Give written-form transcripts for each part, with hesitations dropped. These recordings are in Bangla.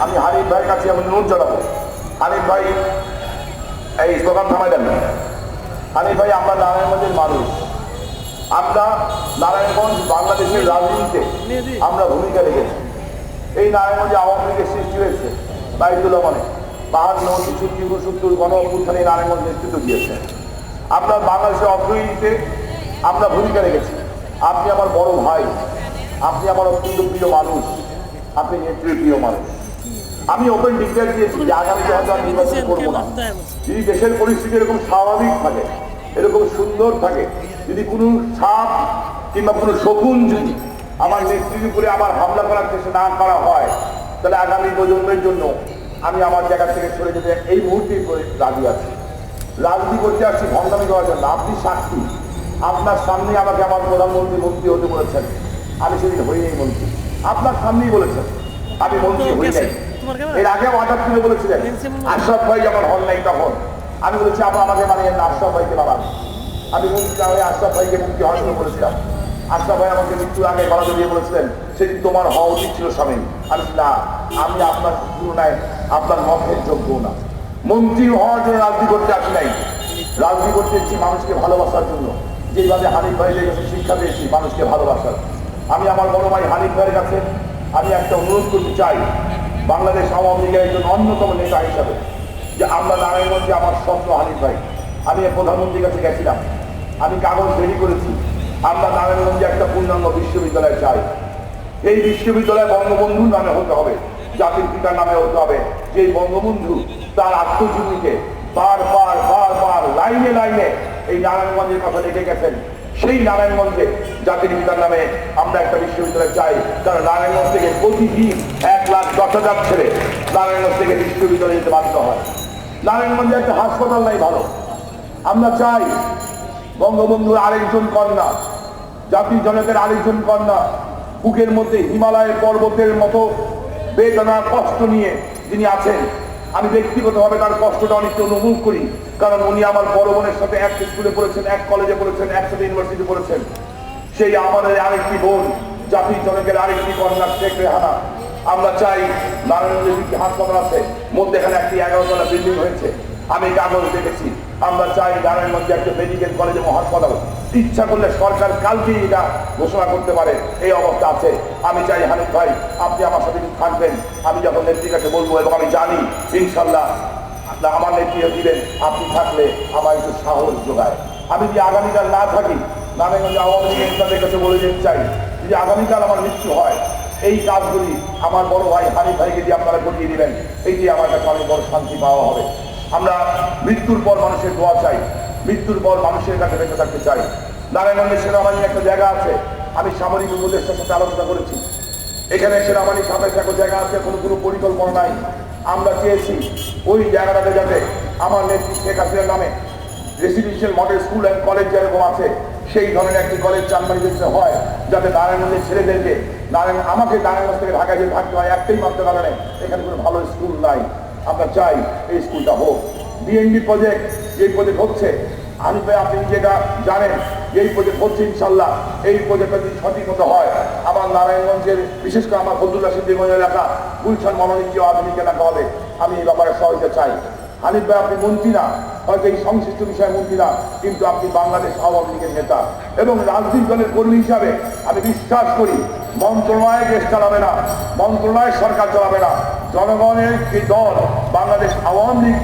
আমি হানিফ ভাইয়ের কাছে আমি অনুরোধ জানাবো, হানিফ ভাই এই স্লোগান থামাই দেন না। হানিফ ভাই, আমরা নারায়ণগঞ্জের মানুষ, আমরা নারায়ণগঞ্জ বাংলাদেশের রাজনীতিতে আমরা ভূমিকা রেখেছি। এই নারায়ণগঞ্জে আওয়ামী লীগের সৃষ্টি হয়েছে বাইতুল মানে 52, 63, 69 গণ অভ্যুত্থানে নারায়ণগঞ্জ নেতৃত্ব দিয়েছে। আমরা বাংলাদেশের অর্থনীতিতে আমরা ভূমিকা রেখেছি। আপনি আমার বড় ভাই, আপনি আমার অত্যন্ত প্রিয় মানুষ, আপনি নেত্রীর প্রিয় মানুষ। আমি ওপেন ডিক্লেয়ার দিয়েছি যে আগামীতে হয়তো আমি নির্বাচন করবো না। যদি দেশের পরিস্থিতি এরকম স্বাভাবিক থাকে, এরকম সুন্দর থাকে, যদি কোনো সাপ কিংবা কোনো শকুন যদি আমার নেত্রীর উপরে আমার হামলা করার চেষ্টা না করা হয়, তাহলে আগামী প্রজন্মের জন্য আমি আমার জায়গা থেকে সরে যেতে এই মুহূর্তেই রাজি আছি। রাজনীতি করতে আসছি ভণ্ডামি করার জন্য। আপনি সাক্ষী, আপনার সামনে আমাকে আমার প্রধানমন্ত্রী মন্ত্রী হতে বলেছেন, আমি সেদিন হইনি মন্ত্রী। আপনার সামনেই বলেছেন আমি মন্ত্রী হই নাই। এর আগে হঠাৎ করে বলেছিলেন আশরাফ ভাই যখন হন নাই তখন আমি বলেছি আপনার আমাকে মানিয়েন না, আশরাফ ভাইকে বানান। আমি মন্ত্রী না হয়ে আশরাফ ভাইকে মুক্তি হওয়ার জন্য বলেছিলাম। আশরাফ ভাই আমাকে মৃত্যুর আগে গলা দিয়ে বলেছিলেন সেদিন তোমার হওয়া উচিত ছিল স্বামী। আমি না, আমি আপনার তুলনায় আপনার মতের যোগ্য না। মন্ত্রী হওয়ার জন্য রাজনীতি করতে আসি নাই, রাজনীতি করতে এসেছি মানুষকে ভালোবাসার জন্য। যেভাবে হানিফ ভাইয়ের কাছে শিক্ষা পেয়েছি মানুষকে ভালোবাসার, আমি আমার বড় ভাই হানিফ ভাইয়ের কাছে আমি একটা অনুরোধ করতে চাই, বাংলাদেশ আওয়ামী লীগের একজন অন্যতম নেতা হিসাবে, যে আমরা নারায়ণগঞ্জে আমার স্বপ্ন হানিফ ভাই, আমি প্রধানমন্ত্রীর কাছে গেছিলাম, আমি কাগজ রেডি করেছি। আমরা নারায়ণগঞ্জে একটা পূর্ণাঙ্গ বিশ্ববিদ্যালয় চাই। এই বিশ্ববিদ্যালয় বঙ্গবন্ধুর নামে হতে হবে, জাতির পিতার নামে হতে হবে। যে বঙ্গবন্ধু তার আত্মজীবনীতে বারবার লাইনে লাইনে এই নারায়ণগঞ্জের কথা লিখে গেছেন, সেই নারায়ণগঞ্জে জাতির পিতার নামে আমরা একটা বিশ্ববিদ্যালয় চাই। কারণ নারায়ণগঞ্জ থেকে প্রতিদিন 1,10,000 ছেলে নারায়ণগঞ্জ থেকে বিশ্ববিদ্যালয়ে যেতে বাধ্য হয়। নারায়ণগঞ্জে একটা হাসপাতাল নাই ভালো। আমরা চাই বঙ্গবন্ধুর আরেকজন কন্যা, জাতির জনকের আরেকজন কন্যা, বুকের মধ্যে হিমালয়ের পর্বতের মতো বেদনা কষ্ট নিয়ে যিনি আছেন, আমি ব্যক্তিগতভাবে তার কষ্টটা অনেকটা অনুভব করি। কারণ উনি আমার বড় বোনের সাথে এক স্কুলে পড়েছেন, এক কলেজে পড়েছেন, একসাথে ইউনিভার্সিটি পড়েছেন। সেই আমাদের আরেকটি বোন, জাতির জনকের আরেকটি কন্যা শেখ রেহানা। আমরা চাই নারায়ণগঞ্জে একটি হাসপাতাল আছে, মধ্যে এখানে একটি 11তলা বিল্ডিং হয়েছে, আমি কাগজ দেখেছি। আমরা চাই নারায়ণগঞ্জে একটা মেডিকেল কলেজ এবং হাসপাতাল, ইচ্ছা করলে সরকার কালকেই এটা ঘোষণা করতে পারে, এই অবস্থা আছে। আমি চাই হানিফ ভাই আপনি আমার সাথে থাকবেন, আমি যখন নেত্রীর কাছে বলবো, এবং আমি জানি ইনশাল্লাহ আমার নেতৃত্ব দিবেন, আপনি থাকলে আমার একটু সাহস যোগায়। আমি যদি আগামীকাল না থাকি, নারায়ণগঞ্জ আওয়ামী লীগের নেতাদের কাছে বলে দিতে চাই, যদি আগামীকাল আমার মৃত্যু হয়, এই কাজগুলি আমার বড় ভাই হানিফ ভাইকে দিয়ে আপনারা করিয়ে দিবেন, এইটি আমার কাছে অনেক বড় শান্তি পাওয়া হবে। আমরা মৃত্যুর পর মানুষের দোয়া চাই, মৃত্যুর পর মানুষের কাছে বেঁচে থাকতে চাই। নারায়ণগঞ্জের সেনাবাহিনীর একটা জায়গা আছে, আমি সামরিক উপদেষ্টার সাথে আলোচনা করেছি। এখানে সেনাবাহিনীর সাথে একটা জায়গা আছে, কোনো পরিকল্পনা নাই। আমরা চেয়েছি ওই জায়গাটাতে যাতে আমার নেত্রী শেখ হাসিনার নামে residential model school and college যেরকম আছে, সেই ধরনের একটি কলেজ চাঁদমারিতে হয়, যাতে নারায়ণগঞ্জের ছেলেদেরকে আমাকে নারায়ণগঞ্জ থেকে ঢাকায় যে থাকতে হয় একটাই মাত্র কারণে এখানে কোনো ভালো স্কুল নাই। আমরা চাই এই স্কুলটা হোক। বিএনডি প্রজেক্ট, এই প্রজেক্ট হচ্ছে, হানিফ ভাই আপনি যেটা জানেন এই প্রজেক্ট হচ্ছে, ইনশাল্লাহ এই প্রজেক্টটা যদি সঠিক মতো হয়, আমার নারায়ণগঞ্জের বিশেষ করে আমার ফজলুল্লাহ সিদ্দিকগঞ্জ এলাকা, গুলশান মনোনীত আধুনিক এলাকা হবে। আমি এই ব্যাপারে সহযোগিতা চাই। হানিফ ভাই আপনি মন্ত্রী না, হয়তো এই সংশ্লিষ্ট বিষয়ে মন্ত্রী না, কিন্তু আপনি বাংলাদেশ আওয়ামী লীগের নেতা এবং রাজনৈতিক দলের কর্মী হিসাবে আমি বিশ্বাস করি মন্ত্রণালয় দেশ চালাবে না, মন্ত্রণালয় সরকার চালাবে না, জনগণের এই দল বাংলাদেশ আওয়ামী লীগ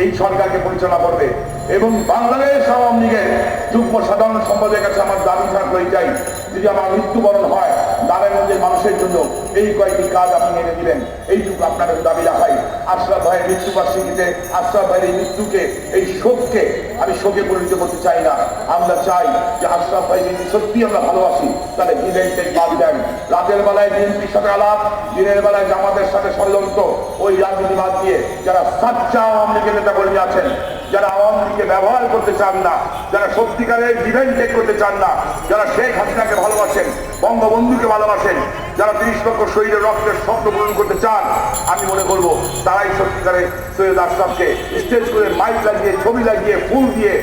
এই সরকারকে পরিচালনা করবে। এবং বাংলাদেশ আওয়ামী লীগের যুগ্ম সাধারণ সম্পাদকের কাছে আমার দাবি থাকলে চাই, যদি আমার মৃত্যুবরণ হয় নারায়ণগঞ্জের মানুষের জন্য এই কয়েকটি কাজ আপনি এনে দিবেন, এইটুকু আপনার কাছে দাবি রাখাই। আশরাফ ভাইয়ের মৃত্যুবার্ষিকীতে আশরাফ ভাইয়ের এই মৃত্যুকে, এই শোককে আমি শোকে পরিণত করতে চাই না। আমরা চাই যে আশরাফ ভাই যদি সত্যি আমরা ভালোবাসি, তাহলে ইভেন্টের বাদ দেন। রাতের বেলায় বিএনপির সাথে আলাপ, দিনের বেলায় জামাতের সাথে ষড়যন্ত্র, ওই রাজনীতি বাদ দিয়ে যারা সাচ্চা আওয়ামী লীগের নেতা কর্মী আছেন, যারা আওয়ামী লীগকে ব্যবহার করতে চান না, যারা সত্যিকারের ডিফেন্ড করতে চান না, যারা শেখ হাসিনাকে ভালোবাসেন, বঙ্গবন্ধুকে ভালোবাসেন, যারা 30 লক্ষ শহীদের রক্তের স্বপ্ন পূরণ করতে চান, আমি মনে করবো তারাই সত্যিকারের সৈয়দ আশরাফকে স্টেজ করে মাইক লাগিয়ে, ছবি লাগিয়ে, ফুল দিয়ে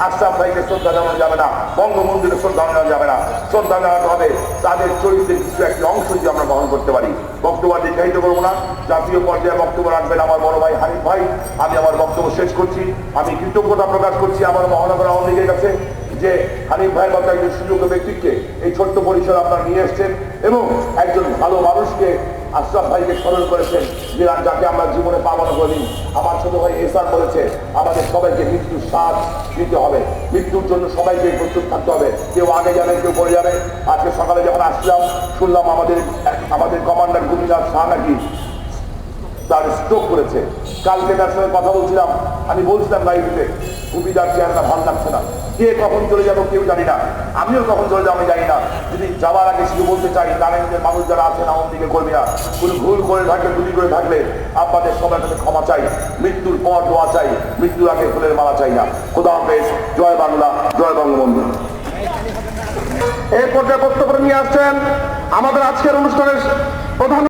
আশরাফ ভাইকে শ্রদ্ধা জানানো যাবে না, বঙ্গবন্ধুকে শ্রদ্ধা জানানো যাবে না। শ্রদ্ধা জানাতে হবে তাদের চরিত্রের কিছু একটি অংশ যদি আমরা গ্রহণ করতে পারি। বক্তব্য দীর্ঘায়িত করবো না, জাতীয় পর্যায়ে বক্তব্য রাখবেন আমার বড় ভাই হানিফ ভাই। আমি আমার বক্তব্য শেষ করছি। আমি কৃতজ্ঞতা প্রকাশ করছি আমার মহানগর আওয়ামী লীগের কাছে যে হানিফ ভাইয়ের মতো একজন সুযোগ্য ব্যক্তিকে এই ছোট্ট পরিসরে আপনারা নিয়ে এসছেন এবং একজন ভালো মানুষকে আশরাফ ভাইকে স্মরণ করেছেন, যাকে আমরা জীবনে পালন করি। আমার ছোট ভাই এহসান বলেছে আমাদের সবাইকে মৃত্যুর স্বাদ দিতে হবে, মৃত্যুর জন্য সবাইকে প্রস্তুত থাকতে হবে। কেউ আগে যাবে, কেউ পরে যাবে। আজকে সকালে যখন আসলাম শুনলাম আমাদের কমান্ডার গোপীনাথ শাহ নাকি তার স্ট্রোক করেছে। কালকে তার সঙ্গে কথা বলছিলাম, আমি বলছিলাম লাইভে গোপীদার চেহারাটা ভালো লাগছে না, কে কখন চলে যাবো কেউ জানি না, আমিও কখন চলে যাবো আমি জানি না। যদি যাওয়ার আগে শুধু বলতে চাই নারায়ণগঞ্জের মানুষ যারা আছেন আওয়ামী লীগের কর্মীরা, কোনো ভুল করে থাকলে গুলি করে থাকলে আপনাদের সবার কাছে ক্ষমা চাই, মৃত্যুর পর দোয়া চাই, মৃত্যুর আগে ফুলের মালা চাই না। খোদা হাফেজ। জয় বাংলা, জয় বঙ্গবন্ধু। এই পর্যায়ে বক্তব্য নিয়ে আসছেন আমাদের আজকের অনুষ্ঠানের প্রধান